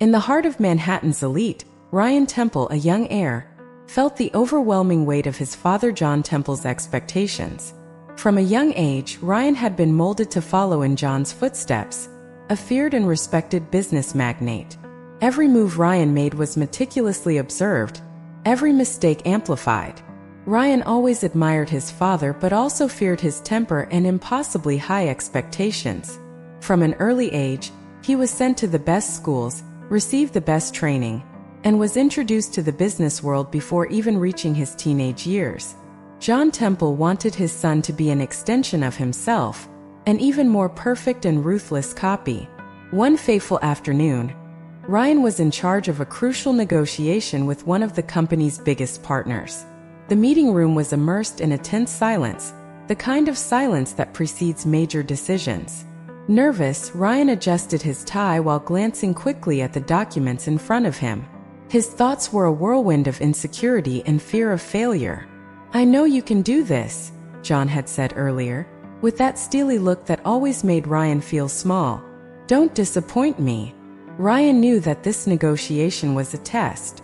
In the heart of Manhattan's elite, Ryan Temple, a young heir, felt the overwhelming weight of his father John Temple's expectations. From a young age, Ryan had been molded to follow in John's footsteps, a feared and respected business magnate. Every move Ryan made was meticulously observed, every mistake amplified. Ryan always admired his father but also feared his temper and impossibly high expectations. From an early age, he was sent to the best schools, received the best training, and was introduced to the business world before even reaching his teenage years. John Temple wanted his son to be an extension of himself, an even more perfect and ruthless copy. One fateful afternoon, Ryan was in charge of a crucial negotiation with one of the company's biggest partners. The meeting room was immersed in a tense silence, the kind of silence that precedes major decisions. Nervous, Ryan adjusted his tie while glancing quickly at the documents in front of him. His thoughts were a whirlwind of insecurity and fear of failure. "I know you can do this," John had said earlier, with that steely look that always made Ryan feel small. "Don't disappoint me." Ryan knew that this negotiation was a test.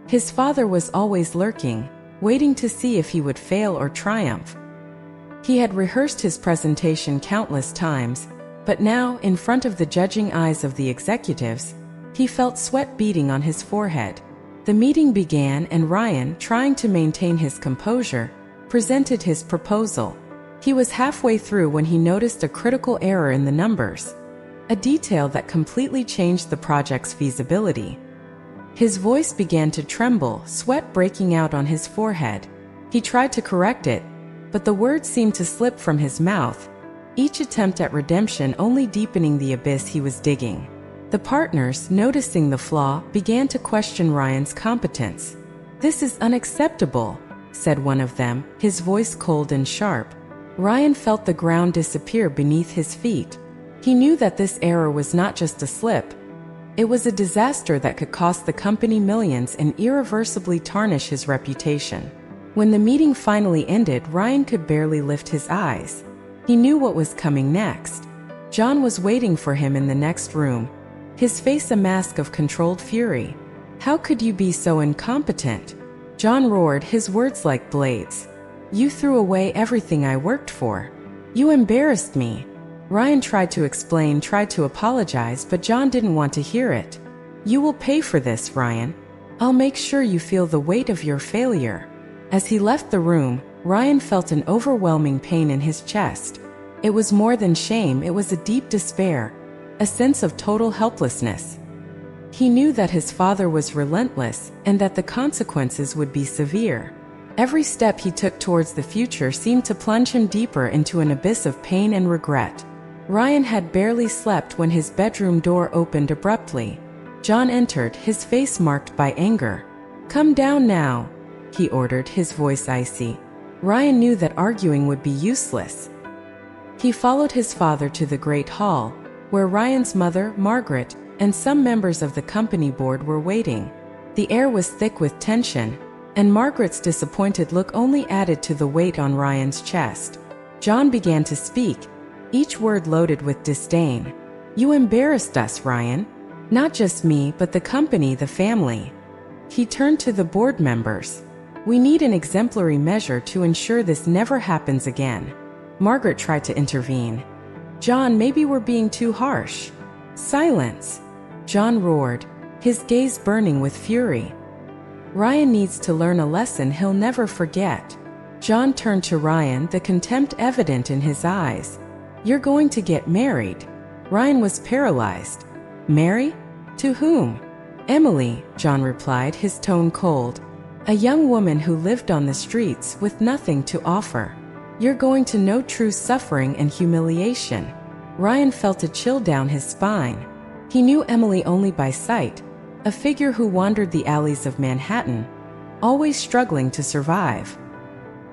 His father was always lurking, waiting to see if he would fail or triumph. He had rehearsed his presentation countless times, but now, in front of the judging eyes of the executives, he felt sweat beading on his forehead. The meeting began and Ryan, trying to maintain his composure, presented his proposal. He was halfway through when he noticed a critical error in the numbers, a detail that completely changed the project's feasibility. His voice began to tremble, sweat breaking out on his forehead. He tried to correct it, but the words seemed to slip from his mouth, each attempt at redemption only deepening the abyss he was digging. The partners, noticing the flaw, began to question Ryan's competence. "This is unacceptable," said one of them, his voice cold and sharp. Ryan felt the ground disappear beneath his feet. He knew that this error was not just a slip. It was a disaster that could cost the company millions and irreversibly tarnish his reputation. When the meeting finally ended, Ryan could barely lift his eyes. He knew what was coming next. John was waiting for him in the next room, his face a mask of controlled fury. "How could you be so incompetent?" John roared, his words like blades. "You threw away everything I worked for. You embarrassed me." Ryan tried to explain, tried to apologize, but John didn't want to hear it. "You will pay for this, Ryan. I'll make sure you feel the weight of your failure." As he left the room, Ryan felt an overwhelming pain in his chest. It was more than shame, it was a deep despair, a sense of total helplessness. He knew that his father was relentless and that the consequences would be severe. Every step he took towards the future seemed to plunge him deeper into an abyss of pain and regret. Ryan had barely slept when his bedroom door opened abruptly. John entered, his face marked by anger. "Come down now," he ordered, his voice icy. Ryan knew that arguing would be useless. He followed his father to the Great Hall, where Ryan's mother, Margaret, and some members of the company board were waiting. The air was thick with tension, and Margaret's disappointed look only added to the weight on Ryan's chest. John began to speak, each word loaded with disdain. "You embarrassed us, Ryan. Not just me, but the company, the family." He turned to the board members. "We need an exemplary measure to ensure this never happens again." Margaret tried to intervene. "John, maybe we're being too harsh." "Silence!" John roared, his gaze burning with fury. "Ryan needs to learn a lesson he'll never forget." John turned to Ryan, the contempt evident in his eyes. "You're going to get married." Ryan was paralyzed. "Marry? To whom?" "Emily," John replied, his tone cold. "A young woman who lived on the streets with nothing to offer. You're going to know true suffering and humiliation." Ryan felt a chill down his spine. He knew Emily only by sight, a figure who wandered the alleys of Manhattan, always struggling to survive.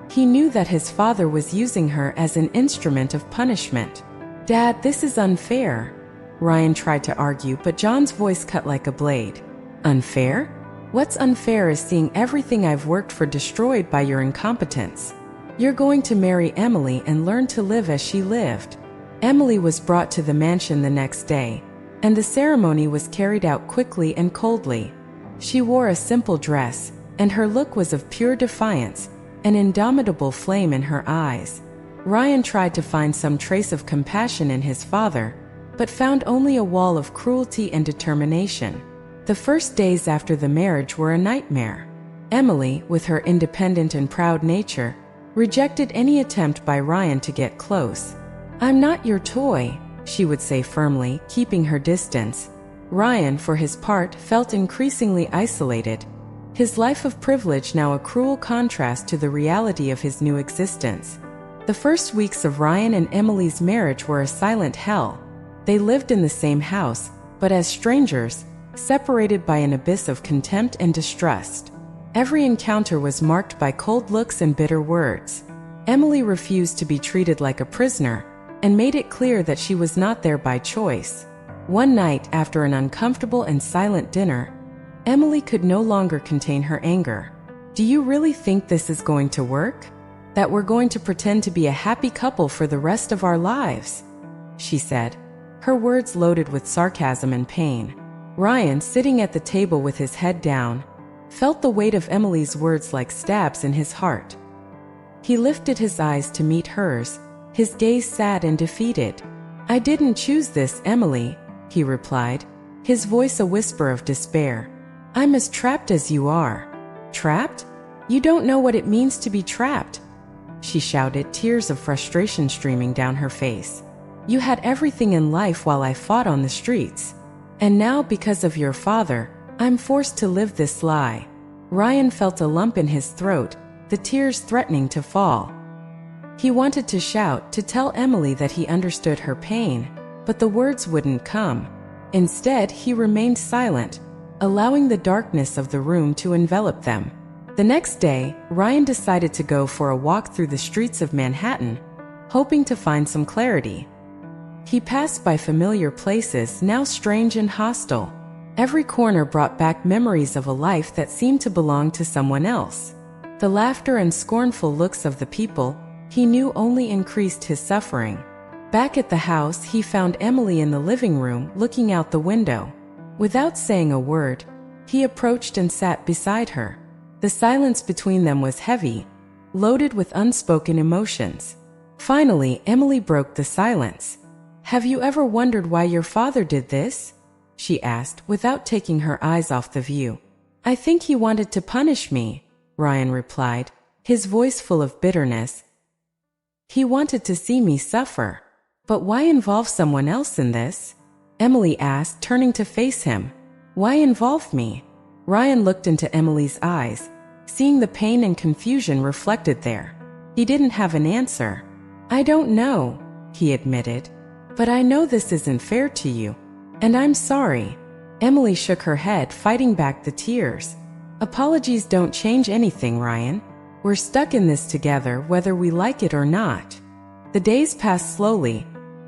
He knew that his father was using her as an instrument of punishment. "Dad, this is unfair," Ryan tried to argue, but John's voice cut like a blade. "Unfair? What's unfair is seeing everything I've worked for destroyed by your incompetence. You're going to marry Emily and learn to live as she lived." Emily was brought to the mansion the next day, and the ceremony was carried out quickly and coldly. She wore a simple dress, and her look was of pure defiance, an indomitable flame in her eyes. Ryan tried to find some trace of compassion in his father, but found only a wall of cruelty and determination. The first days after the marriage were a nightmare. Emily, with her independent and proud nature, rejected any attempt by Ryan to get close. "I'm not your toy," she would say firmly, keeping her distance. Ryan, for his part, felt increasingly isolated, his life of privilege now a cruel contrast to the reality of his new existence. The first weeks of Ryan and Emily's marriage were a silent hell. They lived in the same house, but as strangers, separated by an abyss of contempt and distrust. Every encounter was marked by cold looks and bitter words. Emily refused to be treated like a prisoner, and made it clear that she was not there by choice. One night, after an uncomfortable and silent dinner, Emily could no longer contain her anger. "Do you really think this is going to work? That we're going to pretend to be a happy couple for the rest of our lives?" she said, her words loaded with sarcasm and pain. Ryan, sitting at the table with his head down, felt the weight of Emily's words like stabs in his heart. He lifted his eyes to meet hers, his gaze sad and defeated. "I didn't choose this, Emily," he replied, his voice a whisper of despair. "I'm as trapped as you are." "Trapped? You don't know what it means to be trapped," she shouted, tears of frustration streaming down her face. "You had everything in life while I fought on the streets. And now, because of your father, I'm forced to live this lie." Ryan felt a lump in his throat, the tears threatening to fall. He wanted to shout, to tell Emily that he understood her pain, but the words wouldn't come. Instead, he remained silent, allowing the darkness of the room to envelop them. The next day, Ryan decided to go for a walk through the streets of Manhattan, hoping to find some clarity. He passed by familiar places, now strange and hostile. Every corner brought back memories of a life that seemed to belong to someone else. The laughter and scornful looks of the people he knew only increased his suffering. Back at the house, he found Emily in the living room, looking out the window. Without saying a word, he approached and sat beside her. The silence between them was heavy, loaded with unspoken emotions. Finally, Emily broke the silence. "Have you ever wondered why your father did this?" she asked, without taking her eyes off the view. "I think he wanted to punish me," Ryan replied, his voice full of bitterness. "He wanted to see me suffer. But why involve someone else in this?" Emily asked, turning to face him. "Why involve me?" Ryan looked into Emily's eyes, seeing the pain and confusion reflected there. He didn't have an answer. "I don't know," he admitted. "But I know this isn't fair to you. And I'm sorry." Emily shook her head, fighting back the tears. "Apologies don't change anything, Ryan. We're stuck in this together whether we like it or not." The days passed slowly,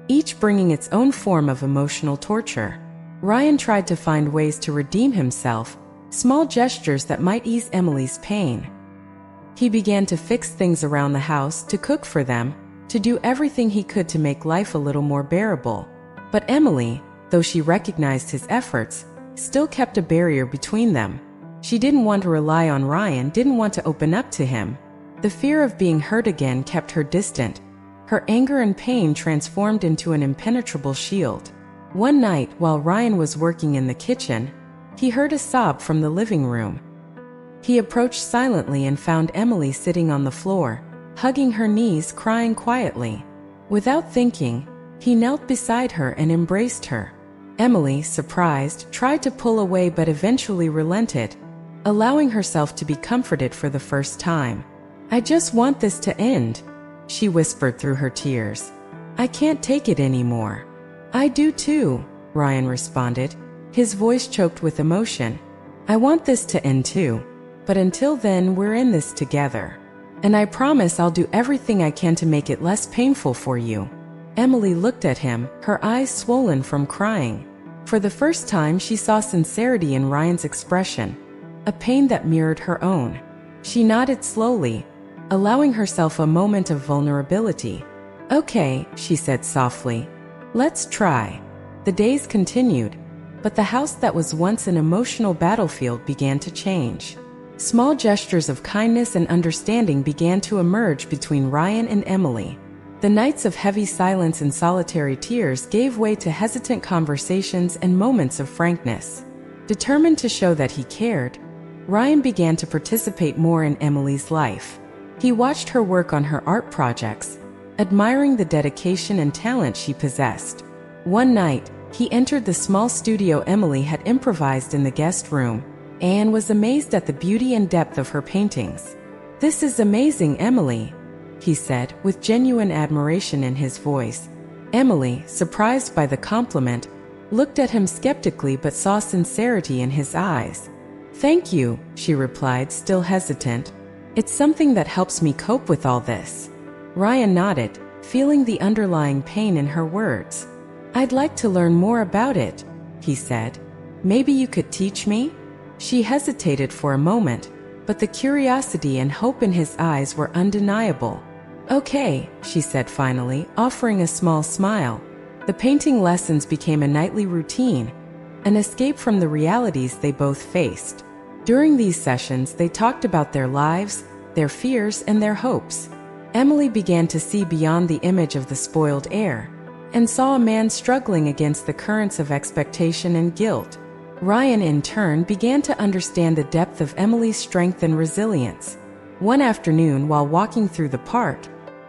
each bringing its own form of emotional torture. Ryan tried to find ways to redeem himself, small gestures that might ease Emily's pain. He began to fix things around the house, to cook for them, to do everything he could to make life a little more bearable. But Emily, though she recognized his efforts, still kept a barrier between them. She didn't want to rely on Ryan, didn't want to open up to him. The fear of being hurt again kept her distant. Her anger and pain transformed into an impenetrable shield. One night, while Ryan was working in the kitchen, he heard a sob from the living room. He approached silently and found Emily sitting on the floor, hugging her knees, crying quietly. Without thinking, he knelt beside her and embraced her. Emily, surprised, tried to pull away but eventually relented, allowing herself to be comforted for the first time. "I just want this to end," she whispered through her tears. "I can't take it anymore." "I do too," Ryan responded, his voice choked with emotion. "I want this to end too. But until then, we're in this together. And I promise I'll do everything I can to make it less painful for you." Emily looked at him, her eyes swollen from crying. For the first time, she saw sincerity in Ryan's expression, a pain that mirrored her own. She nodded slowly, allowing herself a moment of vulnerability. "Okay," she said softly. "Let's try." The days continued, but the house that was once an emotional battlefield began to change. Small gestures of kindness and understanding began to emerge between Ryan and Emily. The nights of heavy silence and solitary tears gave way to hesitant conversations and moments of frankness. Determined to show that he cared, Ryan began to participate more in Emily's life. He watched her work on her art projects, admiring the dedication and talent she possessed. One night, he entered the small studio Emily had improvised in the guest room, and was amazed at the beauty and depth of her paintings. "This is amazing, Emily," he said, with genuine admiration in his voice. Emily, surprised by the compliment, looked at him skeptically but saw sincerity in his eyes. "Thank you," she replied, still hesitant. "It's something that helps me cope with all this." Ryan nodded, feeling the underlying pain in her words. "I'd like to learn more about it," he said. "Maybe you could teach me?" She hesitated for a moment, but the curiosity and hope in his eyes were undeniable. "Okay," she said finally, offering a small smile. The painting lessons became a nightly routine, an escape from the realities they both faced. During these sessions, they talked about their lives, their fears, and their hopes. Emily began to see beyond the image of the spoiled heir, and saw a man struggling against the currents of expectation and guilt. Ryan, in turn, began to understand the depth of Emily's strength and resilience. One afternoon, while walking through the park,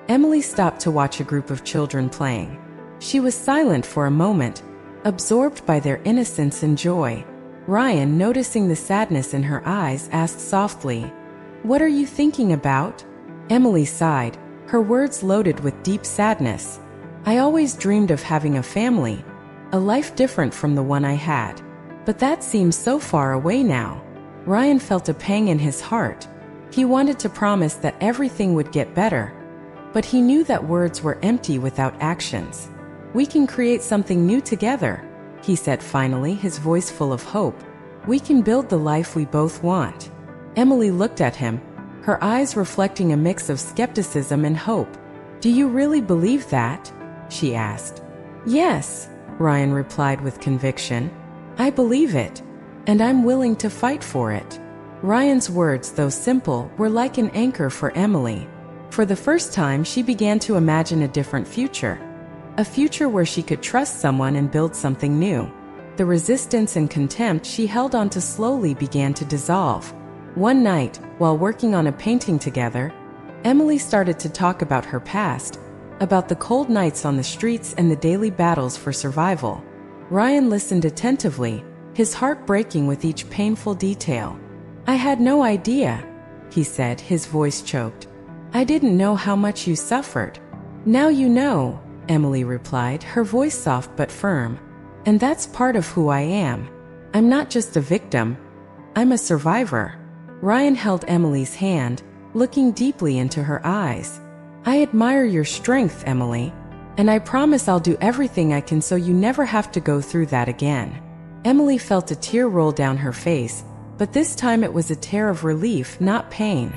Emily stopped to watch a group of children playing. She was silent for a moment, absorbed by their innocence and joy. Ryan, noticing the sadness in her eyes, asked softly, "What are you thinking about?" Emily sighed, her words loaded with deep sadness. "I always dreamed of having a family, a life different from the one I had. But that seems so far away now." Ryan felt a pang in his heart. He wanted to promise that everything would get better, but he knew that words were empty without actions. "We can create something new together," he said finally, his voice full of hope. "We can build the life we both want." Emily looked at him, her eyes reflecting a mix of skepticism and hope. "Do you really believe that?" she asked. "Yes," Ryan replied with conviction. "I believe it, and I'm willing to fight for it." Ryan's words, though simple, were like an anchor for Emily. For the first time, she began to imagine a different future. A future where she could trust someone and build something new. The resistance and contempt she held on to slowly began to dissolve. One night, while working on a painting together, Emily started to talk about her past, about the cold nights on the streets and the daily battles for survival. Ryan listened attentively, his heart breaking with each painful detail. "I had no idea," he said, his voice choked. "I didn't know how much you suffered." "Now you know," Emily replied, her voice soft but firm. "And that's part of who I am. I'm not just a victim, I'm a survivor." Ryan held Emily's hand, looking deeply into her eyes. "I admire your strength, Emily, and I promise I'll do everything I can so you never have to go through that again." Emily felt a tear roll down her face, but this time it was a tear of relief, not pain.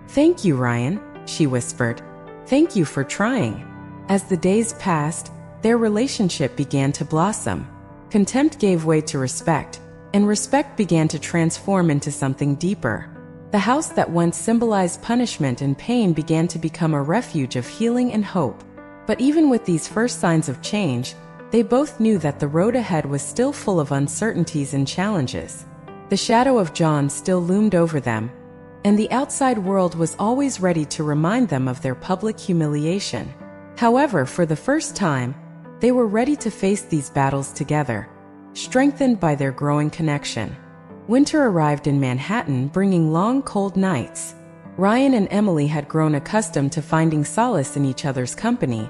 "Thank you, Ryan," she whispered. "Thank you for trying." As the days passed, their relationship began to blossom. Contempt gave way to respect, and respect began to transform into something deeper. The house that once symbolized punishment and pain began to become a refuge of healing and hope. But even with these first signs of change, they both knew that the road ahead was still full of uncertainties and challenges. The shadow of John still loomed over them, and the outside world was always ready to remind them of their public humiliation. However, for the first time, they were ready to face these battles together, strengthened by their growing connection. Winter arrived in Manhattan, bringing long, cold nights. Ryan and Emily had grown accustomed to finding solace in each other's company,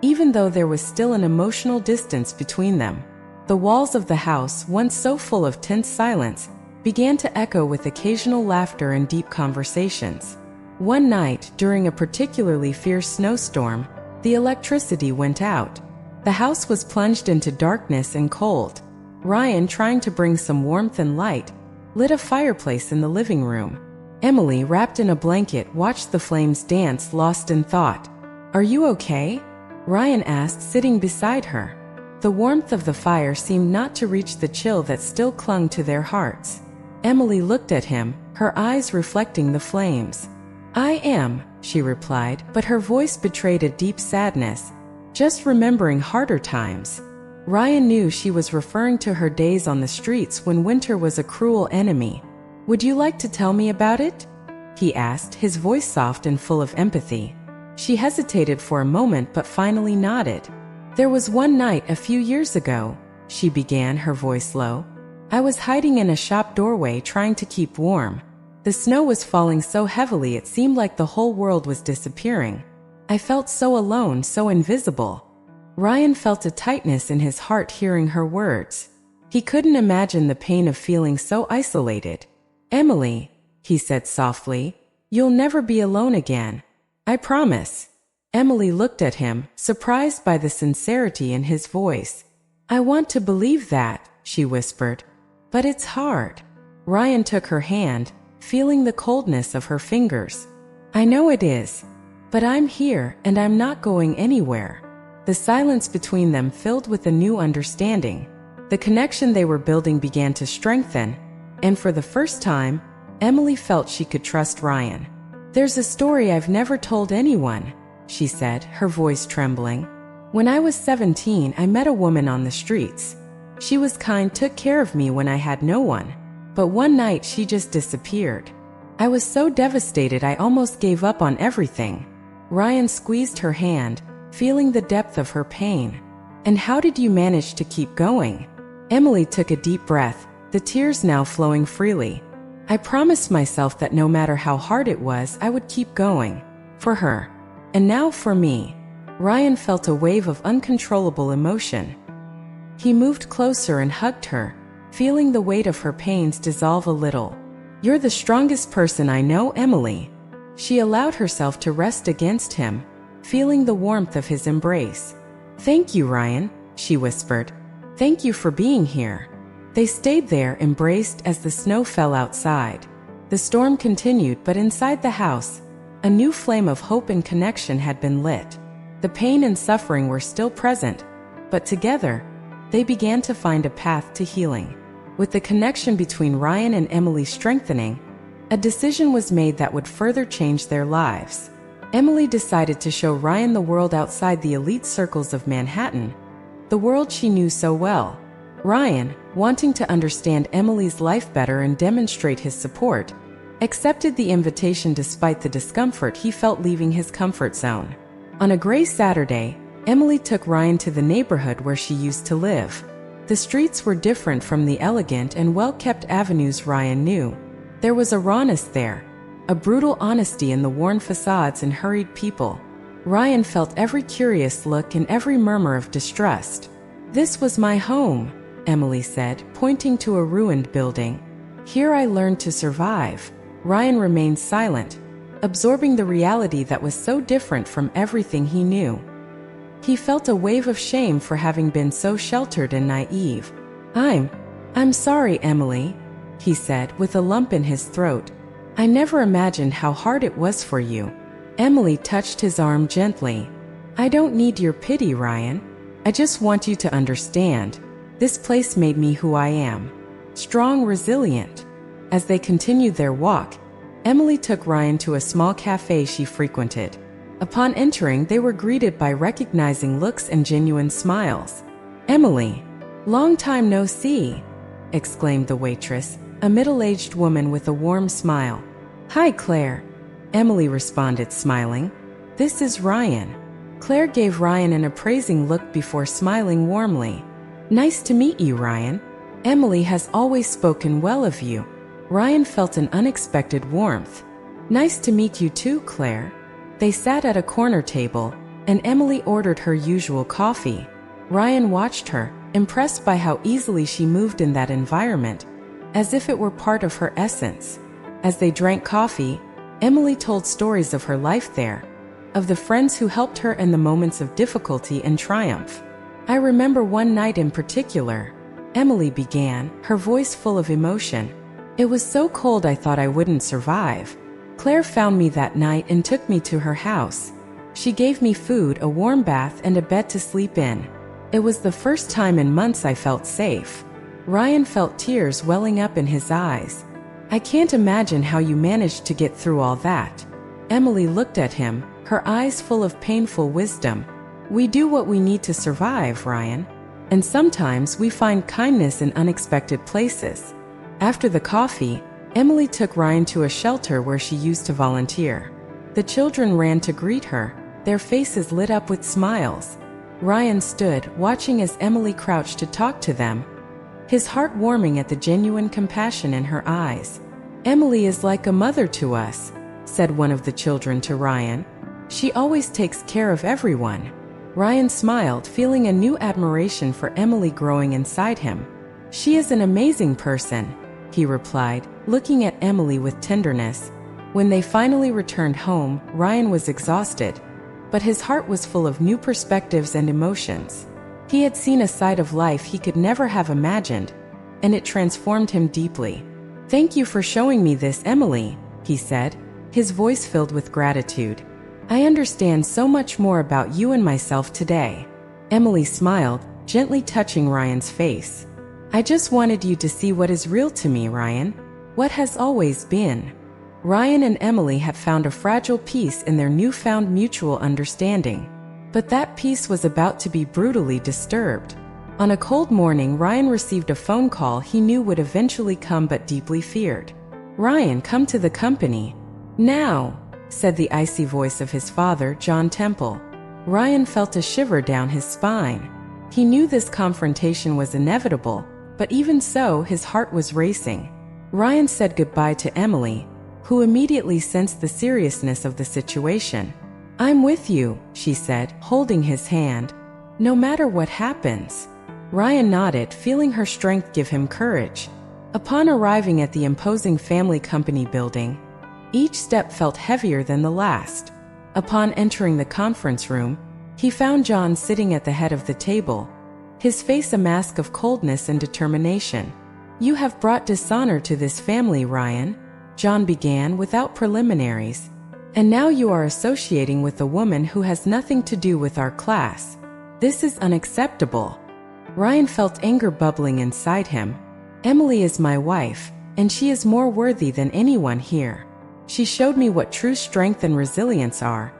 even though there was still an emotional distance between them. The walls of the house, once so full of tense silence, began to echo with occasional laughter and deep conversations. One night, during a particularly fierce snowstorm, the electricity went out. The house was plunged into darkness and cold. Ryan, trying to bring some warmth and light, lit a fireplace in the living room. Emily, wrapped in a blanket, watched the flames dance, lost in thought. "Are you okay?" Ryan asked, sitting beside her. The warmth of the fire seemed not to reach the chill that still clung to their hearts. Emily looked at him, her eyes reflecting the flames. "I am," she replied, but her voice betrayed a deep sadness, just remembering harder times. Ryan knew she was referring to her days on the streets when winter was a cruel enemy. "Would you like to tell me about it?" he asked, his voice soft and full of empathy. She hesitated for a moment but finally nodded. "There was one night a few years ago," she began, her voice low. "I was hiding in a shop doorway trying to keep warm. The snow was falling so heavily it seemed like the whole world was disappearing. I felt so alone, so invisible." Ryan felt a tightness in his heart hearing her words. He couldn't imagine the pain of feeling so isolated. "Emily," he said softly, "you'll never be alone again. I promise." Emily looked at him, surprised by the sincerity in his voice. "I want to believe that," she whispered. "But it's hard." Ryan took her hand, feeling the coldness of her fingers. "I know it is. But I'm here, and I'm not going anywhere." The silence between them filled with a new understanding. The connection they were building began to strengthen, and for the first time, Emily felt she could trust Ryan. "There's a story I've never told anyone," she said, her voice trembling. "When I was 17, I met a woman on the streets. She was kind, took care of me when I had no one. But one night she just disappeared. I was so devastated I almost gave up on everything." Ryan squeezed her hand, feeling the depth of her pain. "And how did you manage to keep going?" Emily took a deep breath, the tears now flowing freely. "I promised myself that no matter how hard it was, I would keep going. For her. And now for me." Ryan felt a wave of uncontrollable emotion. He moved closer and hugged her, feeling the weight of her pains dissolve a little. "You're the strongest person I know, Emily." She allowed herself to rest against him, feeling the warmth of his embrace. "Thank you, Ryan," she whispered. "Thank you for being here." They stayed there, embraced, as the snow fell outside. The storm continued, but inside the house, a new flame of hope and connection had been lit. The pain and suffering were still present, but together, they began to find a path to healing. With the connection between Ryan and Emily strengthening, a decision was made that would further change their lives. Emily decided to show Ryan the world outside the elite circles of Manhattan, the world she knew so well. Ryan, wanting to understand Emily's life better and demonstrate his support, accepted the invitation despite the discomfort he felt leaving his comfort zone. On a gray Saturday, Emily took Ryan to the neighborhood where she used to live. The streets were different from the elegant and well-kept avenues Ryan knew. There was a rawness there, a brutal honesty in the worn facades and hurried people. Ryan felt every curious look and every murmur of distrust. "This was my home," Emily said, pointing to a ruined building. "Here I learned to survive." Ryan remained silent, absorbing the reality that was so different from everything he knew. He felt a wave of shame for having been so sheltered and naive. I'm sorry, Emily," he said, with a lump in his throat. "I never imagined how hard it was for you." Emily touched his arm gently. "I don't need your pity, Ryan. I just want you to understand. This place made me who I am. Strong, resilient." As they continued their walk, Emily took Ryan to a small cafe she frequented. Upon entering, they were greeted by recognizing looks and genuine smiles. "Emily, long time no see," exclaimed the waitress, a middle-aged woman with a warm smile. "Hi, Claire," Emily responded, smiling. "This is Ryan." Claire gave Ryan an appraising look before smiling warmly. "Nice to meet you, Ryan. Emily has always spoken well of you." Ryan felt an unexpected warmth. "Nice to meet you too, Claire." They sat at a corner table, and Emily ordered her usual coffee. Ryan watched her, impressed by how easily she moved in that environment, as if it were part of her essence. As they drank coffee, Emily told stories of her life there, of the friends who helped her and the moments of difficulty and triumph. "I remember one night in particular," Emily began, her voice full of emotion. "It was so cold I thought I wouldn't survive. Claire found me that night and took me to her house. She gave me food, a warm bath, and a bed to sleep in. It was the first time in months I felt safe. Ryan felt tears welling up in his eyes. I can't imagine how you managed to get through all that. Emily looked at him, her eyes full of painful wisdom. We do what we need to survive, Ryan. And sometimes we find kindness in unexpected places. After the coffee, Emily took Ryan to a shelter where she used to volunteer. The children ran to greet her, their faces lit up with smiles. Ryan stood, watching as Emily crouched to talk to them, his heart warming at the genuine compassion in her eyes. Emily is like a mother to us, said one of the children to Ryan. She always takes care of everyone. Ryan smiled, feeling a new admiration for Emily growing inside him. She is an amazing person, he replied, looking at Emily with tenderness. When they finally returned home, Ryan was exhausted, but his heart was full of new perspectives and emotions. He had seen a side of life he could never have imagined, and it transformed him deeply. Thank you for showing me this, Emily, he said, his voice filled with gratitude. I understand so much more about you and myself today. Emily smiled, gently touching Ryan's face. I just wanted you to see what is real to me, Ryan. What has always been. Ryan and Emily had found a fragile peace in their newfound mutual understanding. But that peace was about to be brutally disturbed. On a cold morning, Ryan received a phone call he knew would eventually come but deeply feared. Ryan, come to the company. Now, said the icy voice of his father, John Temple. Ryan felt a shiver down his spine. He knew this confrontation was inevitable, but even so, his heart was racing. Ryan said goodbye to Emily, who immediately sensed the seriousness of the situation. I'm with you, she said, holding his hand. No matter what happens. Ryan nodded, feeling her strength give him courage. Upon arriving at the imposing family company building, each step felt heavier than the last. Upon entering the conference room, he found John sitting at the head of the table, his face a mask of coldness and determination. You have brought dishonor to this family, Ryan, John began without preliminaries. And now you are associating with a woman who has nothing to do with our class. This is unacceptable. Ryan felt anger bubbling inside him. Emily is my wife, and she is more worthy than anyone here. She showed me what true strength and resilience are.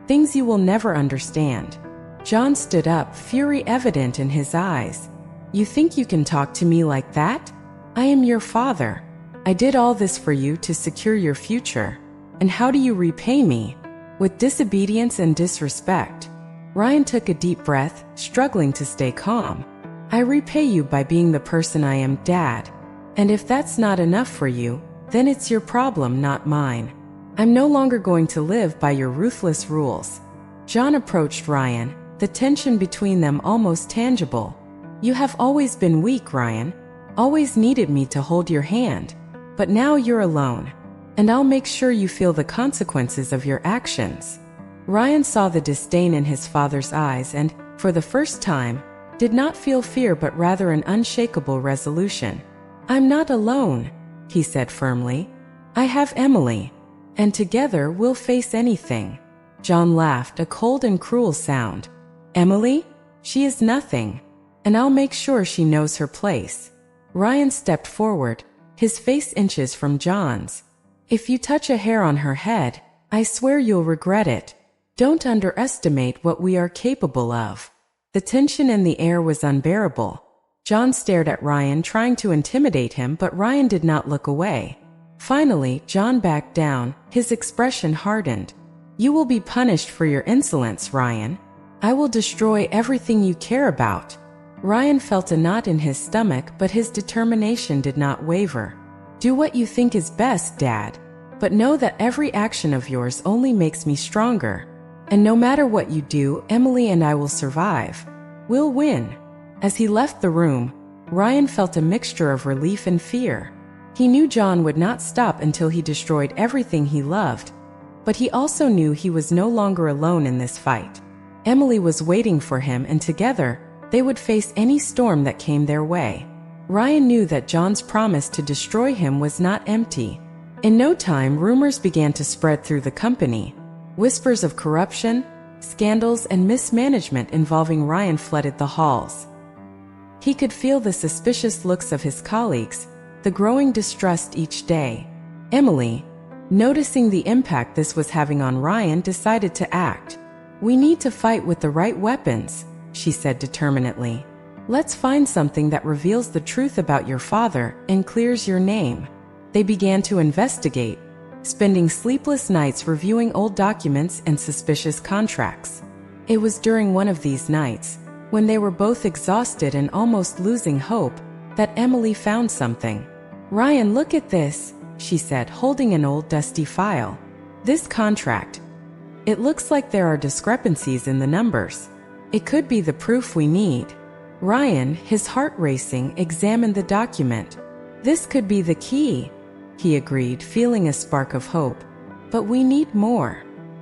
Things you will never understand. John stood up, fury evident in his eyes. You think you can talk to me like that? I am your father. I did all this for you to secure your future. And how do you repay me? With disobedience and disrespect. Ryan took a deep breath, struggling to stay calm. I repay you by being the person I am, Dad. And if that's not enough for you, then it's your problem, not mine. I'm no longer going to live by your ruthless rules. John approached Ryan, the tension between them almost tangible. You have always been weak, Ryan. Always needed me to hold your hand. But now you're alone. And I'll make sure you feel the consequences of your actions. Ryan saw the disdain in his father's eyes and, for the first time, did not feel fear but rather an unshakable resolution. I'm not alone, he said firmly. I have Emily. And together we'll face anything. John laughed, a cold and cruel sound. Emily? She is nothing. And I'll make sure she knows her place. Ryan stepped forward, his face inches from John's. If you touch a hair on her head, I swear you'll regret it. Don't underestimate what we are capable of. The tension in the air was unbearable. John stared at Ryan, trying to intimidate him, but Ryan did not look away. Finally, John backed down, his expression hardened. You will be punished for your insolence, Ryan. I will destroy everything you care about. Ryan felt a knot in his stomach, but his determination did not waver. Do what you think is best, Dad. But know that every action of yours only makes me stronger. And no matter what you do, Emily and I will survive. We'll win. As he left the room, Ryan felt a mixture of relief and fear. He knew John would not stop until he destroyed everything he loved. But he also knew he was no longer alone in this fight. Emily was waiting for him, and together, they would face any storm that came their way. Ryan knew that John's promise to destroy him was not empty. In no time, rumors began to spread through the company. Whispers of corruption, scandals and mismanagement involving Ryan flooded the halls. He could feel the suspicious looks of his colleagues, the growing distrust each day. Emily, noticing the impact this was having on Ryan, decided to act. "We need to fight with the right weapons," she said determinedly. "Let's find something that reveals the truth about your father and clears your name." They began to investigate, spending sleepless nights reviewing old documents and suspicious contracts. It was during one of these nights, when they were both exhausted and almost losing hope, that Emily found something. "Ryan, look at this," she said, holding an old dusty file. "This contract. It looks like there are discrepancies in the numbers. It could be the proof we need." Ryan, his heart racing, examined the document. "This could be the key," he agreed, feeling a spark of hope. "But we need more."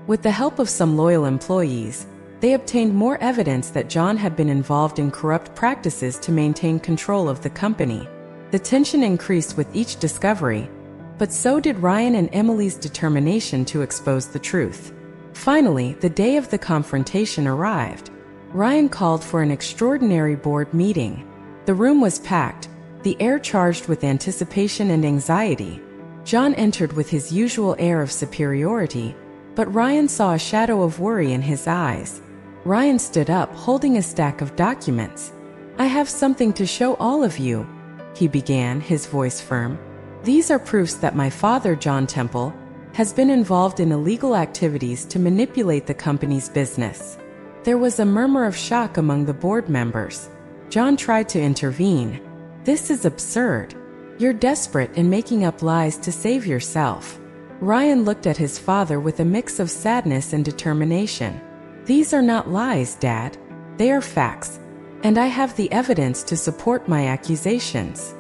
With the help of some loyal employees, they obtained more evidence that John had been involved in corrupt practices to maintain control of the company. The tension increased with each discovery, but so did Ryan and Emily's determination to expose the truth. Finally, the day of the confrontation arrived. Ryan called for an extraordinary board meeting. The room was packed, the air charged with anticipation and anxiety. John entered with his usual air of superiority, but Ryan saw a shadow of worry in his eyes. Ryan stood up, holding a stack of documents. "I have something to show all of you," he began, his voice firm. "These are proofs that my father, John Temple, has been involved in illegal activities to manipulate the company's business." There was a murmur of shock among the board members. John tried to intervene. "This is absurd. You're desperate and making up lies to save yourself." Ryan looked at his father with a mix of sadness and determination. "These are not lies, Dad. They are facts, and I have the evidence to support my accusations."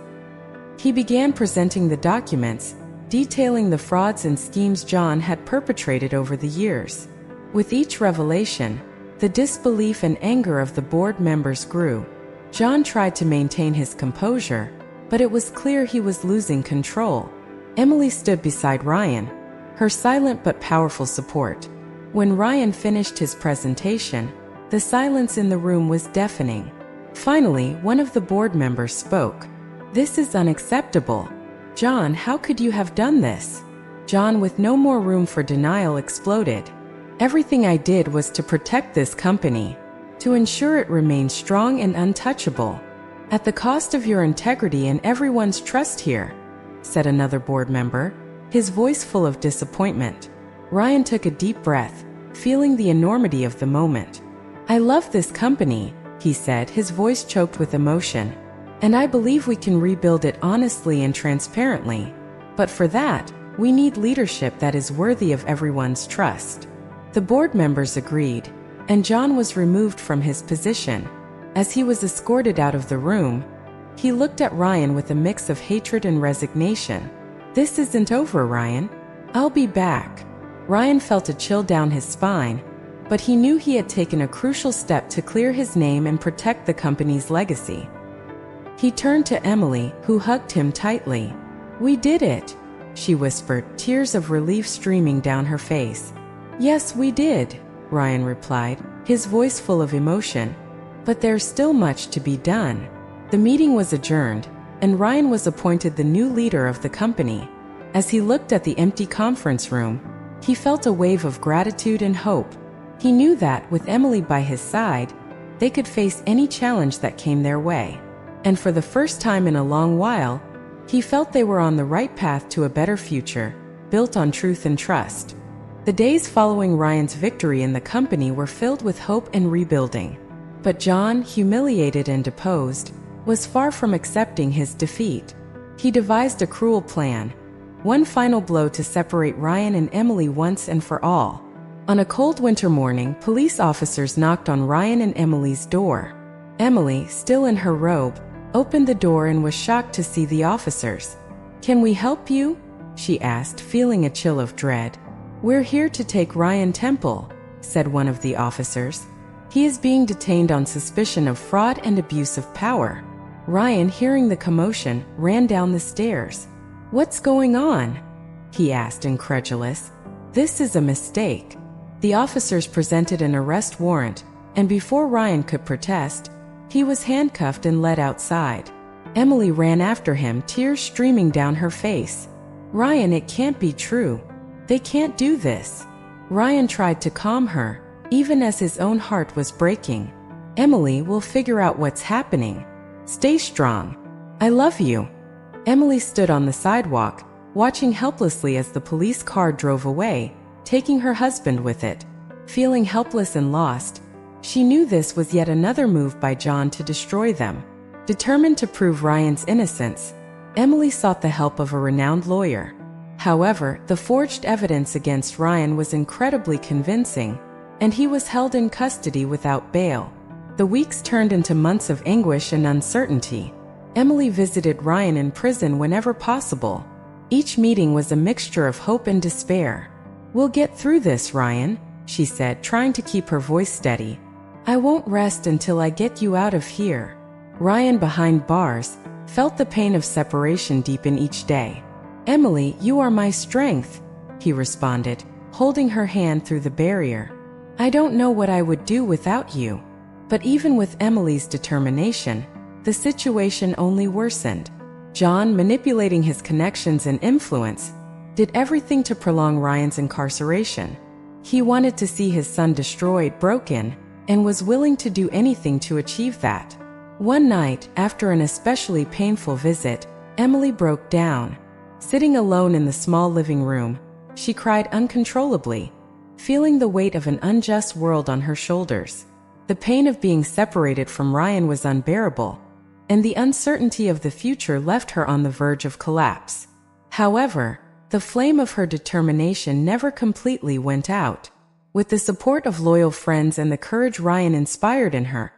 He began presenting the documents, detailing the frauds and schemes John had perpetrated over the years. With each revelation, the disbelief and anger of the board members grew. John tried to maintain his composure, but it was clear he was losing control. Emily stood beside Ryan, her silent but powerful support. When Ryan finished his presentation, the silence in the room was deafening. Finally, one of the board members spoke. "This is unacceptable. John, how could you have done this?" John, with no more room for denial, exploded. "Everything I did was to protect this company, to ensure it remains strong and untouchable, at the cost of your integrity and everyone's trust here," said another board member, his voice full of disappointment. Ryan took a deep breath, feeling the enormity of the moment. "I love this company," he said, his voice choked with emotion, "and I believe we can rebuild it honestly and transparently. But for that, we need leadership that is worthy of everyone's trust." The board members agreed, and John was removed from his position. As he was escorted out of the room, he looked at Ryan with a mix of hatred and resignation. "This isn't over, Ryan. I'll be back." Ryan felt a chill down his spine, but he knew he had taken a crucial step to clear his name and protect the company's legacy. He turned to Emily, who hugged him tightly. "We did it," she whispered, tears of relief streaming down her face. "Yes, we did," Ryan replied, his voice full of emotion. "But there's still much to be done." The meeting was adjourned, and Ryan was appointed the new leader of the company. As he looked at the empty conference room, he felt a wave of gratitude and hope. He knew that, with Emily by his side, they could face any challenge that came their way. And for the first time in a long while, he felt they were on the right path to a better future, built on truth and trust. The days following Ryan's victory in the company were filled with hope and rebuilding. But John, humiliated and deposed, was far from accepting his defeat. He devised a cruel plan, one final blow to separate Ryan and Emily once and for all. On a cold winter morning, police officers knocked on Ryan and Emily's door. Emily, still in her robe, opened the door and was shocked to see the officers. "Can we help you?" she asked, feeling a chill of dread. "We're here to take Ryan Temple," said one of the officers. "He is being detained on suspicion of fraud and abuse of power." Ryan, hearing the commotion, ran down the stairs. "What's going on?" he asked, incredulous. "This is a mistake." The officers presented an arrest warrant, and before Ryan could protest, he was handcuffed and led outside. Emily ran after him, tears streaming down her face. "Ryan, it can't be true. They can't do this." Ryan tried to calm her, even as his own heart was breaking. "Emily, we'll figure out what's happening. Stay strong. I love you." Emily stood on the sidewalk, watching helplessly as the police car drove away, taking her husband with it. Feeling helpless and lost, she knew this was yet another move by John to destroy them. Determined to prove Ryan's innocence, Emily sought the help of a renowned lawyer. However, the forged evidence against Ryan was incredibly convincing, and he was held in custody without bail. The weeks turned into months of anguish and uncertainty. Emily visited Ryan in prison whenever possible. Each meeting was a mixture of hope and despair. "We'll get through this, Ryan," she said, trying to keep her voice steady. "I won't rest until I get you out of here." Ryan, behind bars, felt the pain of separation deepen each day. "Emily, you are my strength," he responded, holding her hand through the barrier. "I don't know what I would do without you." But even with Emily's determination, the situation only worsened. John, manipulating his connections and influence, did everything to prolong Ryan's incarceration. He wanted to see his son destroyed, broken, and was willing to do anything to achieve that. One night, after an especially painful visit, Emily broke down. Sitting alone in the small living room, she cried uncontrollably, feeling the weight of an unjust world on her shoulders. The pain of being separated from Ryan was unbearable, and the uncertainty of the future left her on the verge of collapse. However, the flame of her determination never completely went out. With the support of loyal friends and the courage Ryan inspired in her,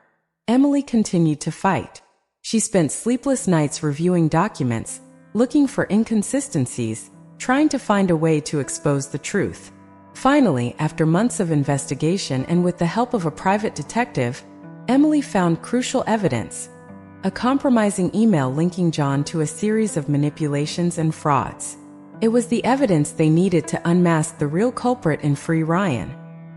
Emily continued to fight. She spent sleepless nights reviewing documents, looking for inconsistencies, trying to find a way to expose the truth. Finally, after months of investigation and with the help of a private detective, Emily found crucial evidence: a compromising email linking John to a series of manipulations and frauds. It was the evidence they needed to unmask the real culprit and free Ryan.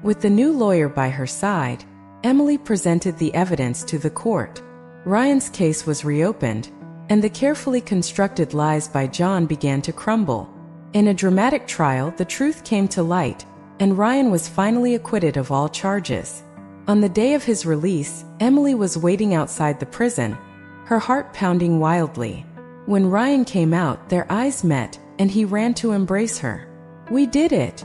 With the new lawyer by her side, Emily presented the evidence to the court. Ryan's case was reopened, and the carefully constructed lies by John began to crumble. In a dramatic trial, the truth came to light, and Ryan was finally acquitted of all charges. On the day of his release, Emily was waiting outside the prison, her heart pounding wildly. When Ryan came out, their eyes met, and he ran to embrace her. "We did it,"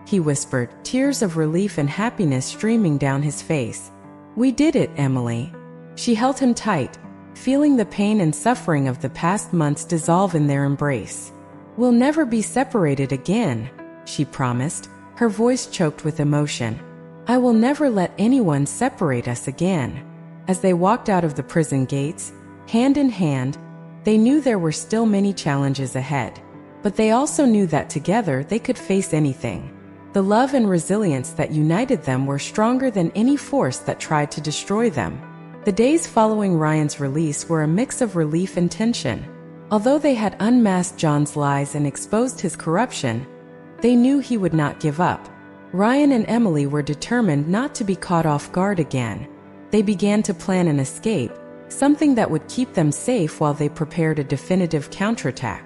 he whispered, tears of relief and happiness streaming down his face. "We did it, Emily." She held him tight, feeling the pain and suffering of the past months dissolve in their embrace. "We'll never be separated again," she promised, her voice choked with emotion. "I will never let anyone separate us again." As they walked out of the prison gates, hand in hand, they knew there were still many challenges ahead. But they also knew that together they could face anything. The love and resilience that united them were stronger than any force that tried to destroy them. The days following Ryan's release were a mix of relief and tension. Although they had unmasked John's lies and exposed his corruption, they knew he would not give up. Ryan and Emily were determined not to be caught off guard again. They began to plan an escape, something that would keep them safe while they prepared a definitive counterattack.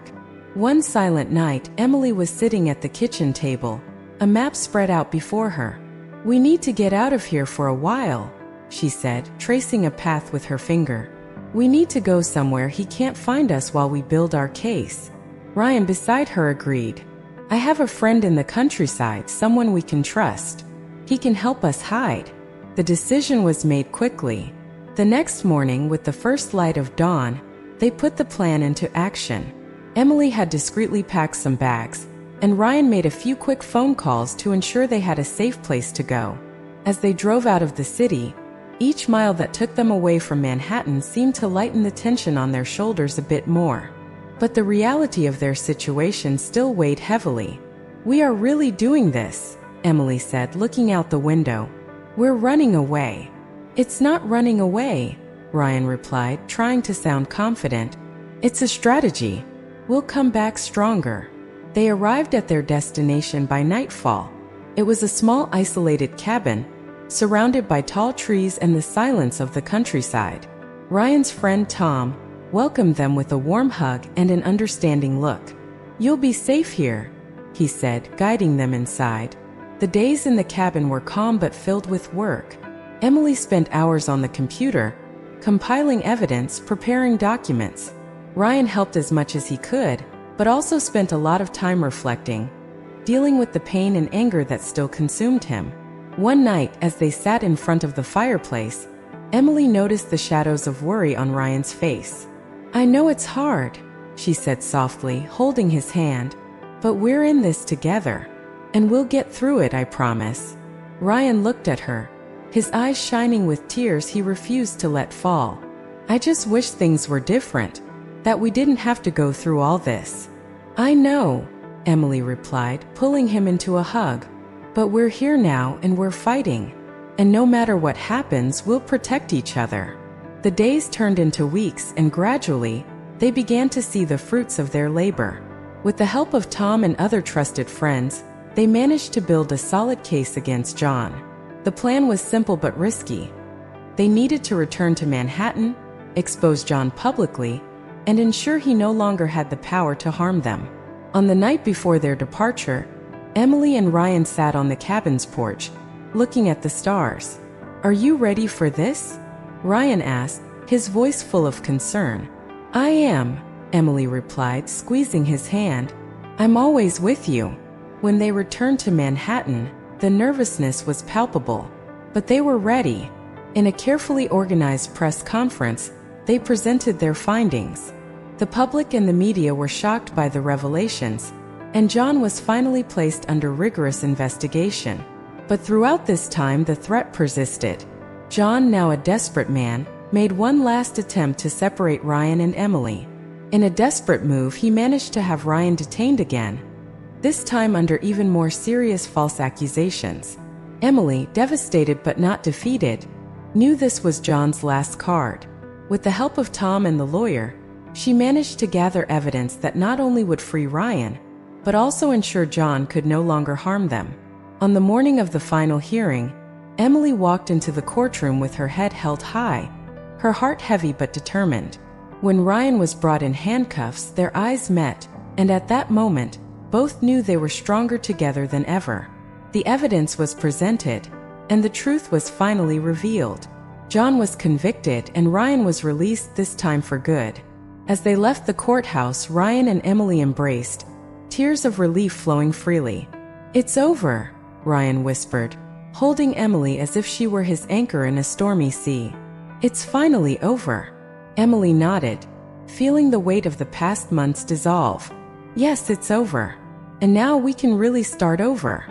One silent night, Emily was sitting at the kitchen table, a map spread out before her. "We need to get out of here for a while," she said, tracing a path with her finger. "We need to go somewhere he can't find us while we build our case." Ryan beside her agreed. "I have a friend in the countryside, someone we can trust. He can help us hide." The decision was made quickly. The next morning, with the first light of dawn, they put the plan into action. Emily had discreetly packed some bags, and Ryan made a few quick phone calls to ensure they had a safe place to go. As they drove out of the city, each mile that took them away from Manhattan seemed to lighten the tension on their shoulders a bit more. But the reality of their situation still weighed heavily. "We are really doing this," Emily said, looking out the window. "We're running away." "It's not running away," Ryan replied, trying to sound confident. "It's a strategy. We'll come back stronger." They arrived at their destination by nightfall. It was a small isolated cabin, surrounded by tall trees and the silence of the countryside. Ryan's friend Tom welcomed them with a warm hug and an understanding look. "You'll be safe here," he said, guiding them inside. The days in the cabin were calm but filled with work. Emily spent hours on the computer, compiling evidence, preparing documents. Ryan helped as much as he could, but also spent a lot of time reflecting, dealing with the pain and anger that still consumed him. One night, as they sat in front of the fireplace, Emily noticed the shadows of worry on Ryan's face. "I know it's hard," she said softly, holding his hand, "but we're in this together. And we'll get through it, I promise." Ryan looked at her, his eyes shining with tears he refused to let fall. "I just wish things were different, that we didn't have to go through all this." "I know," Emily replied, pulling him into a hug. "But we're here now and we're fighting. And no matter what happens, we'll protect each other." The days turned into weeks, and gradually, they began to see the fruits of their labor. With the help of Tom and other trusted friends, they managed to build a solid case against John. The plan was simple but risky. They needed to return to Manhattan, expose John publicly, and ensure he no longer had the power to harm them. On the night before their departure, Emily and Ryan sat on the cabin's porch, looking at the stars. "Are you ready for this?" Ryan asked, his voice full of concern. "I am," Emily replied, squeezing his hand. "I'm always with you." When they returned to Manhattan, the nervousness was palpable. But they were ready. In a carefully organized press conference, they presented their findings. The public and the media were shocked by the revelations, and John was finally placed under rigorous investigation. But throughout this time, the threat persisted. John, now a desperate man, made one last attempt to separate Ryan and Emily. In a desperate move, he managed to have Ryan detained again, this time under even more serious false accusations. Emily, devastated but not defeated, knew this was John's last card. With the help of Tom and the lawyer, she managed to gather evidence that not only would free Ryan, but also ensure John could no longer harm them. On the morning of the final hearing, Emily walked into the courtroom with her head held high, her heart heavy but determined. When Ryan was brought in handcuffs, their eyes met, and at that moment, both knew they were stronger together than ever. The evidence was presented, and the truth was finally revealed. John was convicted and Ryan was released, this time for good. As they left the courthouse, Ryan and Emily embraced, tears of relief flowing freely. "It's over," Ryan whispered, holding Emily as if she were his anchor in a stormy sea. "It's finally over." Emily nodded, feeling the weight of the past months dissolve. "Yes, it's over. And now we can really start over."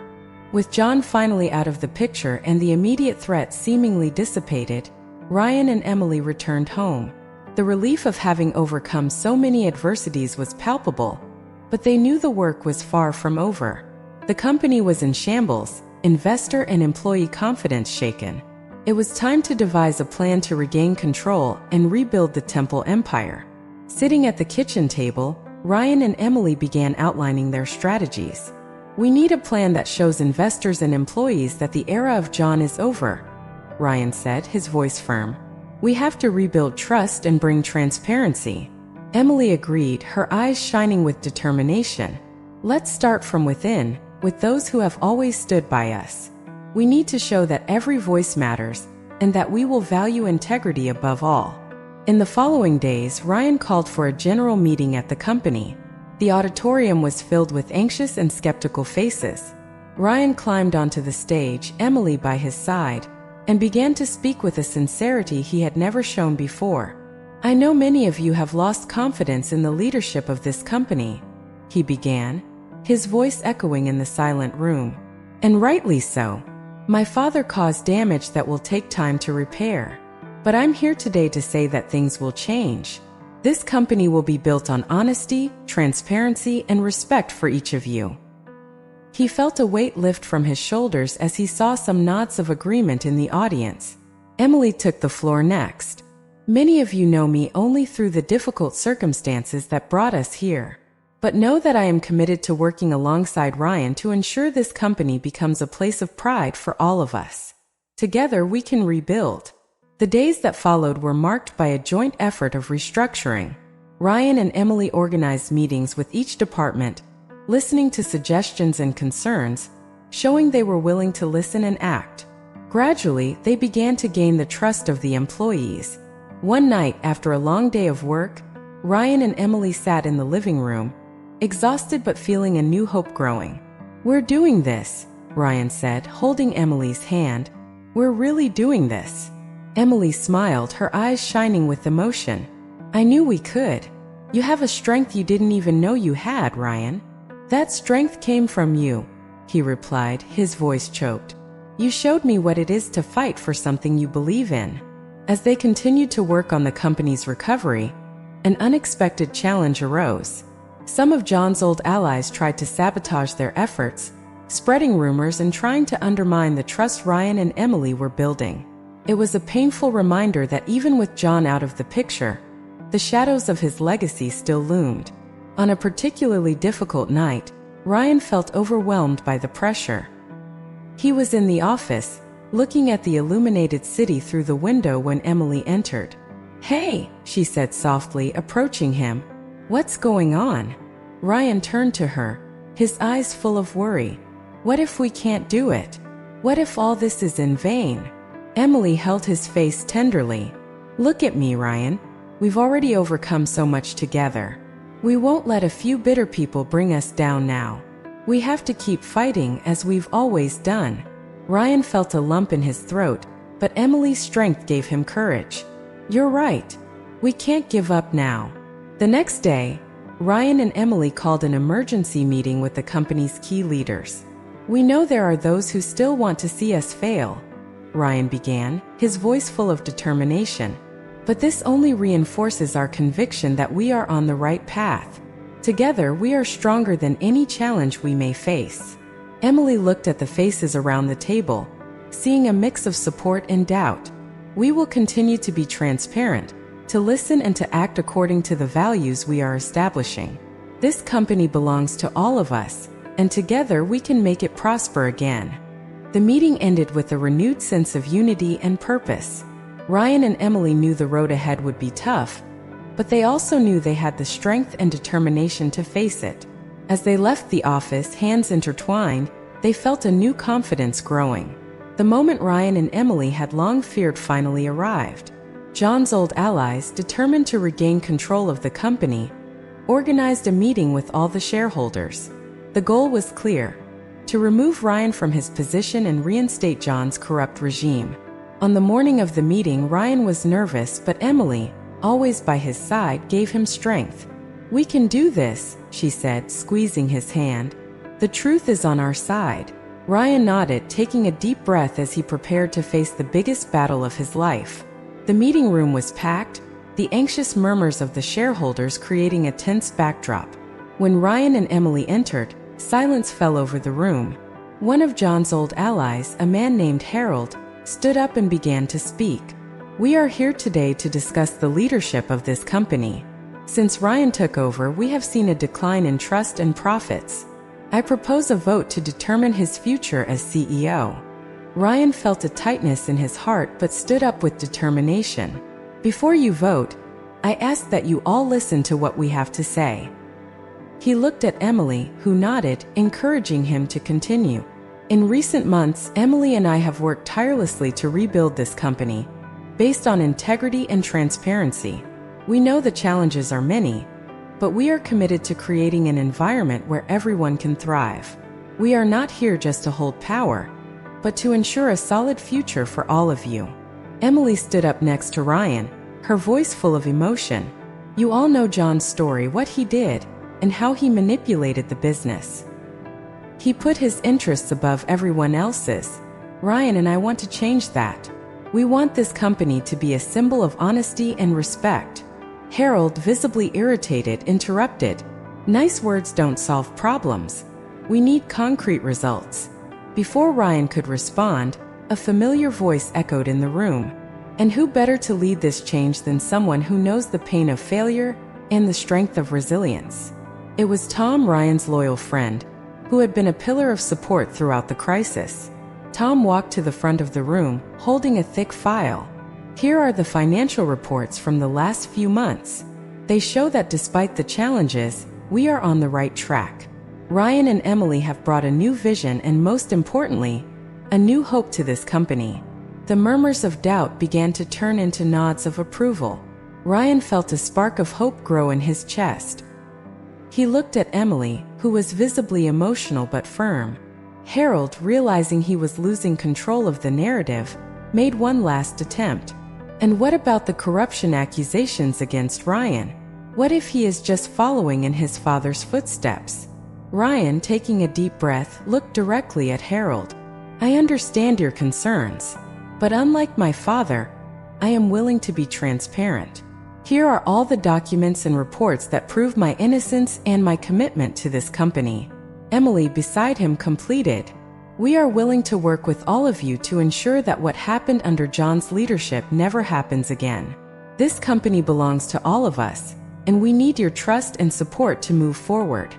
With John finally out of the picture and the immediate threat seemingly dissipated, Ryan and Emily returned home. The relief of having overcome so many adversities was palpable, but they knew the work was far from over. The company was in shambles, investor and employee confidence shaken. It was time to devise a plan to regain control and rebuild the Temple empire. Sitting at the kitchen table, Ryan and Emily began outlining their strategies. "We need a plan that shows investors and employees that the era of John is over," Ryan said, his voice firm. "We have to rebuild trust and bring transparency." Emily agreed, her eyes shining with determination. "Let's start from within, with those who have always stood by us. We need to show that every voice matters, and that we will value integrity above all." In the following days, Ryan called for a general meeting at the company. The auditorium was filled with anxious and skeptical faces. Ryan climbed onto the stage, Emily by his side, and began to speak with a sincerity he had never shown before. "I know many of you have lost confidence in the leadership of this company," he began, his voice echoing in the silent room. "And rightly so. My father caused damage that will take time to repair. But I'm here today to say that things will change. This company will be built on honesty, transparency, and respect for each of you." He felt a weight lift from his shoulders as he saw some nods of agreement in the audience. Emily took the floor next. "Many of you know me only through the difficult circumstances that brought us here. But know that I am committed to working alongside Ryan to ensure this company becomes a place of pride for all of us. Together we can rebuild. The days that followed were marked by a joint effort of restructuring. Ryan and Emily organized meetings with each department, listening to suggestions and concerns, showing they were willing to listen and act. Gradually, they began to gain the trust of the employees. One night, after a long day of work, Ryan and Emily sat in the living room, exhausted but feeling a new hope growing. "We're doing this," Ryan said, holding Emily's hand. "We're really doing this." Emily smiled, her eyes shining with emotion. "I knew we could. You have a strength you didn't even know you had, Ryan." "That strength came from you," he replied, his voice choked. "You showed me what it is to fight for something you believe in." As they continued to work on the company's recovery, an unexpected challenge arose. Some of John's old allies tried to sabotage their efforts, spreading rumors and trying to undermine the trust Ryan and Emily were building. It was a painful reminder that even with John out of the picture, the shadows of his legacy still loomed. On a particularly difficult night, Ryan felt overwhelmed by the pressure. He was in the office, looking at the illuminated city through the window when Emily entered. "Hey," she said softly, approaching him. "What's going on?" Ryan turned to her, his eyes full of worry. "What if we can't do it? What if all this is in vain?" Emily held his face tenderly. "Look at me, Ryan. We've already overcome so much together. We won't let a few bitter people bring us down now. We have to keep fighting as we've always done." Ryan felt a lump in his throat, but Emily's strength gave him courage. "You're right. We can't give up now." The next day, Ryan and Emily called an emergency meeting with the company's key leaders. "We know there are those who still want to see us fail," Ryan began, his voice full of determination. "But this only reinforces our conviction that we are on the right path. Together, we are stronger than any challenge we may face." Emily looked at the faces around the table, seeing a mix of support and doubt. "We will continue to be transparent, to listen and to act according to the values we are establishing. This company belongs to all of us, and together we can make it prosper again." The meeting ended with a renewed sense of unity and purpose. Ryan and Emily knew the road ahead would be tough, but they also knew they had the strength and determination to face it. As they left the office, hands intertwined, they felt a new confidence growing. The moment Ryan and Emily had long feared finally arrived. John's old allies, determined to regain control of the company, organized a meeting with all the shareholders. The goal was clear: to remove Ryan from his position and reinstate John's corrupt regime. On the morning of the meeting, Ryan was nervous, but Emily, always by his side, gave him strength. "We can do this," she said, squeezing his hand. "The truth is on our side." Ryan nodded, taking a deep breath as he prepared to face the biggest battle of his life. The meeting room was packed, the anxious murmurs of the shareholders creating a tense backdrop. When Ryan and Emily entered, silence fell over the room. One of John's old allies, a man named Harold, stood up and began to speak. "We are here today to discuss the leadership of this company. Since Ryan took over, we have seen a decline in trust and profits. I propose a vote to determine his future as CEO." Ryan felt a tightness in his heart but stood up with determination. "Before you vote, I ask that you all listen to what we have to say." He looked at Emily, who nodded, encouraging him to continue. "In recent months, Emily and I have worked tirelessly to rebuild this company, based on integrity and transparency. We know the challenges are many, but we are committed to creating an environment where everyone can thrive. We are not here just to hold power, but to ensure a solid future for all of you." Emily stood up next to Ryan, her voice full of emotion. "You all know John's story, what he did, and how he manipulated the business. He put his interests above everyone else's. Ryan and I want to change that. We want this company to be a symbol of honesty and respect." Harold, visibly irritated, interrupted. "Nice words don't solve problems. We need concrete results." Before Ryan could respond, a familiar voice echoed in the room. "And who better to lead this change than someone who knows the pain of failure and the strength of resilience?" It was Tom, Ryan's loyal friend, who had been a pillar of support throughout the crisis. Tom walked to the front of the room, holding a thick file. Here are the financial reports from the last few months. They show that despite the challenges, we are on the right track. Ryan and Emily have brought a new vision and, most importantly, a new hope to this company. The murmurs of doubt began to turn into nods of approval. Ryan felt a spark of hope grow in his chest. He looked at Emily, who was visibly emotional but firm. Harold, realizing he was losing control of the narrative, made one last attempt. And what about the corruption accusations against Ryan? What if he is just following in his father's footsteps? Ryan, taking a deep breath, looked directly at Harold. I understand your concerns, but unlike my father, I am willing to be transparent. Here are all the documents and reports that prove my innocence and my commitment to this company. Emily, beside him, completed. We are willing to work with all of you to ensure that what happened under John's leadership never happens again. This company belongs to all of us, and we need your trust and support to move forward.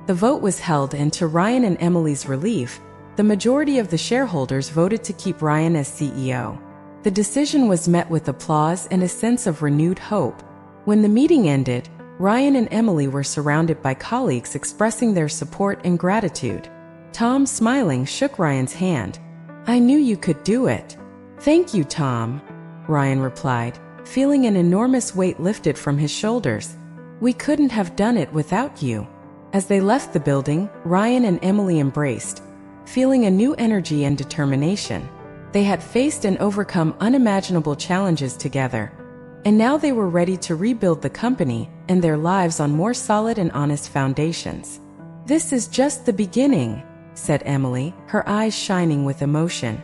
The vote was held, and to Ryan and Emily's relief, the majority of the shareholders voted to keep Ryan as CEO. The decision was met with applause and a sense of renewed hope. When the meeting ended, Ryan and Emily were surrounded by colleagues expressing their support and gratitude. Tom, smiling, shook Ryan's hand. I knew you could do it. Thank you, Tom, Ryan replied, feeling an enormous weight lifted from his shoulders. We couldn't have done it without you. As they left the building, Ryan and Emily embraced, feeling a new energy and determination. They had faced and overcome unimaginable challenges together, and now they were ready to rebuild the company and their lives on more solid and honest foundations. This is just the beginning, said Emily, her eyes shining with emotion.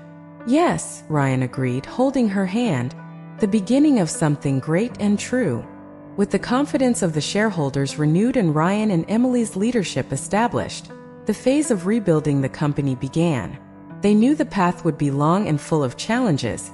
Yes, Ryan agreed, holding her hand, the beginning of something great and true. With the confidence of the shareholders renewed and Ryan and Emily's leadership established, the phase of rebuilding the company began. They knew the path would be long and full of challenges,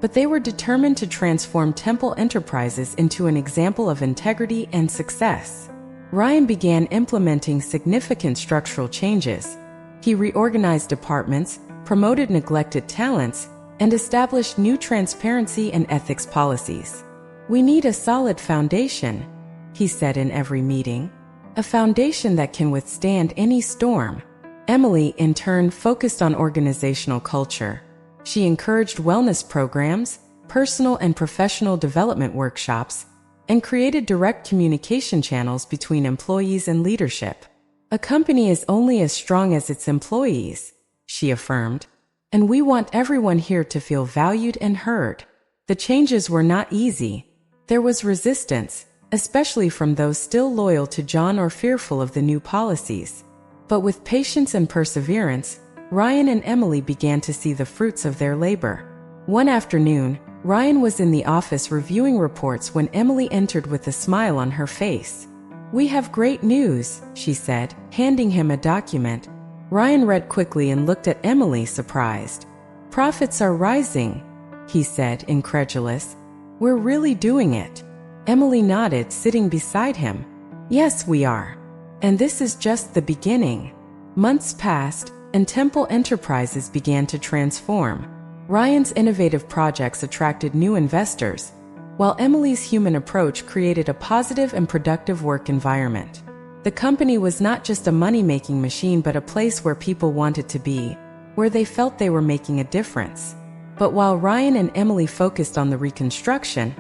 but they were determined to transform Temple Enterprises into an example of integrity and success. Ryan began implementing significant structural changes. He reorganized departments, promoted neglected talents, and established new transparency and ethics policies. We need a solid foundation, he said in every meeting. A foundation that can withstand any storm. Emily, in turn, focused on organizational culture. She encouraged wellness programs, personal and professional development workshops, and created direct communication channels between employees and leadership. A company is only as strong as its employees, she affirmed, and we want everyone here to feel valued and heard. The changes were not easy. There was resistance, especially from those still loyal to John or fearful of the new policies. But with patience and perseverance, Ryan and Emily began to see the fruits of their labor. One afternoon, Ryan was in the office reviewing reports when Emily entered with a smile on her face. We have great news, she said, handing him a document. Ryan read quickly and looked at Emily, surprised. Profits are rising, he said, incredulous. We're really doing it. Emily nodded, sitting beside him. Yes, we are. And this is just the beginning. Months passed, and Temple Enterprises began to transform. Ryan's innovative projects attracted new investors, while Emily's human approach created a positive and productive work environment. The company was not just a money-making machine but a place where people wanted to be, where they felt they were making a difference. But while Ryan and Emily focused on the reconstruction,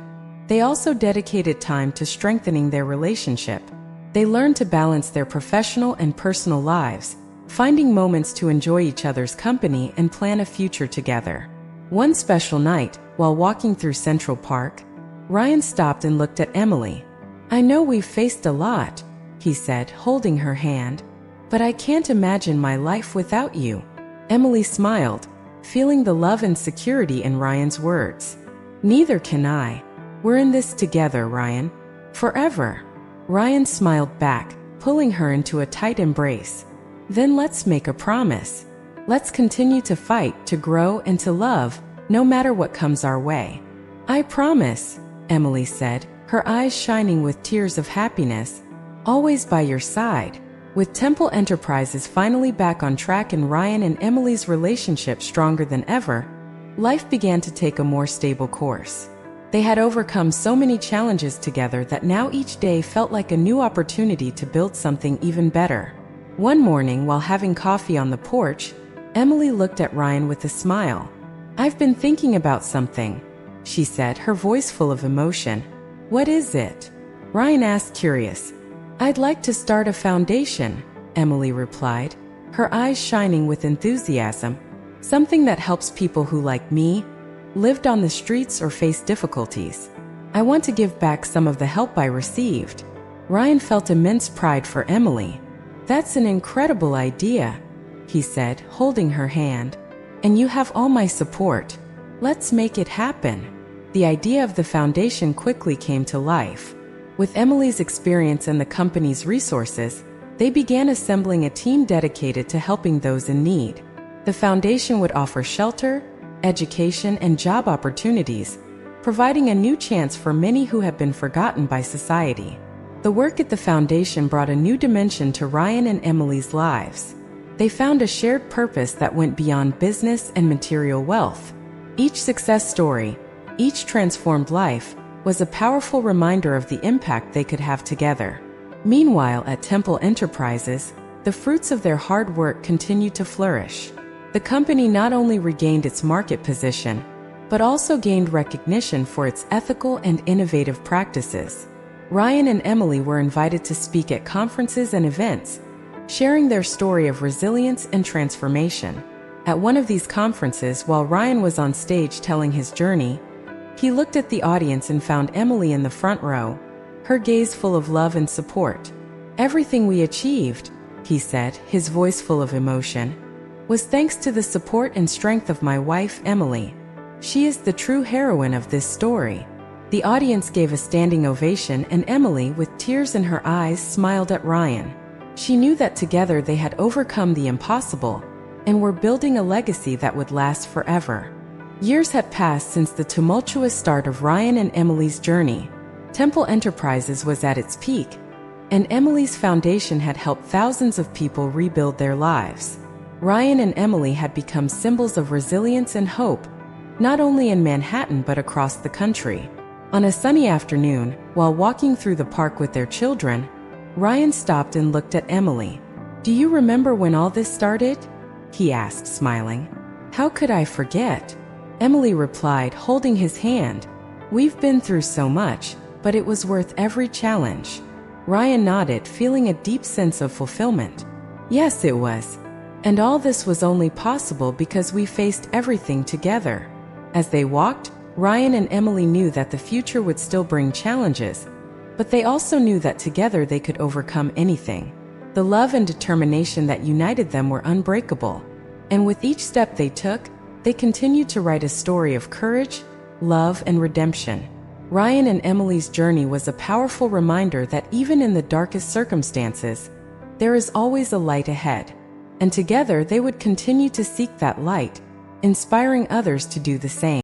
they also dedicated time to strengthening their relationship. They learned to balance their professional and personal lives, finding moments to enjoy each other's company and plan a future together. One special night, while walking through Central Park, Ryan stopped and looked at Emily. I know we've faced a lot, he said, holding her hand, but I can't imagine my life without you. Emily smiled, feeling the love and security in Ryan's words. Neither can I. We're in this together, Ryan. Forever. Ryan smiled back, pulling her into a tight embrace. Then let's make a promise. Let's continue to fight, to grow, and to love, no matter what comes our way. I promise, Emily said, her eyes shining with tears of happiness. always by your side. With Temple Enterprises finally back on track and Ryan and Emily's relationship stronger than ever, life began to take a more stable course. They had overcome so many challenges together that now each day felt like a new opportunity to build something even better. One morning, while having coffee on the porch, Emily looked at Ryan with a smile. "I've been thinking about something," she said, her voice full of emotion. "What is it?" Ryan asked, curious. "I'd like to start a foundation," Emily replied, her eyes shining with enthusiasm. "Something that helps people who, like me, lived on the streets or faced difficulties. I want to give back some of the help I received." Ryan felt immense pride for Emily. "That's an incredible idea," he said, holding her hand. "And you have all my support. Let's make it happen." The idea of the foundation quickly came to life. With Emily's experience and the company's resources, they began assembling a team dedicated to helping those in need. The foundation would offer shelter, education, and job opportunities, providing a new chance for many who have been forgotten by society. The work at the foundation brought a new dimension to Ryan and Emily's lives. They found a shared purpose that went beyond business and material wealth. Each success story, each transformed life, was a powerful reminder of the impact they could have together. Meanwhile, at Temple Enterprises, the fruits of their hard work continued to flourish. The company not only regained its market position, but also gained recognition for its ethical and innovative practices. Ryan and Emily were invited to speak at conferences and events, sharing their story of resilience and transformation. At one of these conferences, while Ryan was on stage telling his journey, he looked at the audience and found Emily in the front row, her gaze full of love and support. "Everything we achieved," he said, his voice full of emotion, "was thanks to the support and strength of my wife, Emily. She is the true heroine of this story." The audience gave a standing ovation, and Emily, with tears in her eyes, smiled at Ryan. She knew that together they had overcome the impossible and were building a legacy that would last forever. Years had passed since the tumultuous start of Ryan and Emily's journey. Temple Enterprises was at its peak, and Emily's foundation had helped thousands of people rebuild their lives. Ryan and Emily had become symbols of resilience and hope, not only in Manhattan but across the country. On a sunny afternoon, while walking through the park with their children, Ryan stopped and looked at Emily. "Do you remember when all this started?" he asked, smiling. "How could I forget?" Emily replied, holding his hand. "We've been through so much, but it was worth every challenge." Ryan nodded, feeling a deep sense of fulfillment. "Yes, it was. And all this was only possible because we faced everything together." As they walked, Ryan and Emily knew that the future would still bring challenges, but they also knew that together they could overcome anything. The love and determination that united them were unbreakable, and with each step they took, they continued to write a story of courage, love, and redemption. Ryan and Emily's journey was a powerful reminder that even in the darkest circumstances, there is always a light ahead. And together they would continue to seek that light, inspiring others to do the same.